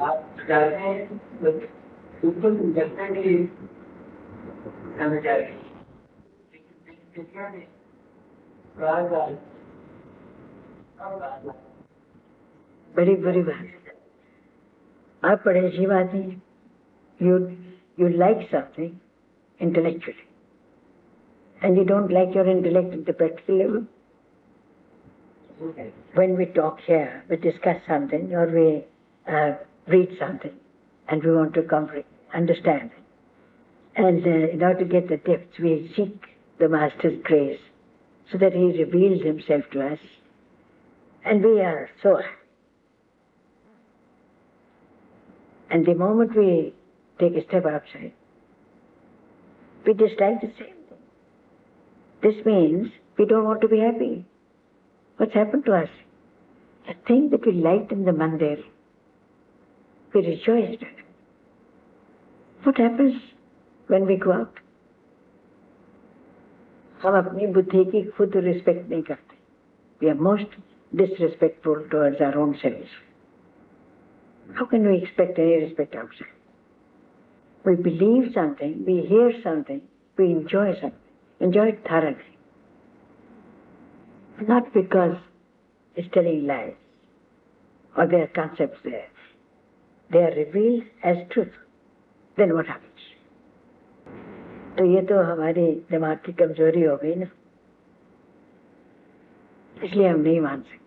आप चाहते हैं तो बिल्कुल डेफिनेटली हमें चाहिए, लेकिन बड़ी बुरी बात है। आप बड़े अच्छी बात है, you like something intellectually and you don't like your intellect at the practical level. When we talk here, we discuss something or we read something and we want to understand it. And in order to get the depths, we seek the Master's grace so that He reveals Himself to us. And we are so. And the moment we take a step outside, we dislike the same thing. This means we don't want to be happy. What's happened to us? A thing that we liked in the Mandir, we rejoiced in it. What happens when we go out? हम अपनी बुद्धि की खुद respect नहीं करते. We are most disrespectful towards our own selves. How can we expect any respect outside? We believe something, we hear something, we enjoy something, enjoy it thoroughly. Not because it's telling lies or there are concepts there. They are revealed as truth. Then what happens? तो ये तो हमारी दिमाग की कमजोरी हो गई ना, इसलिए हम नहीं मान सकते.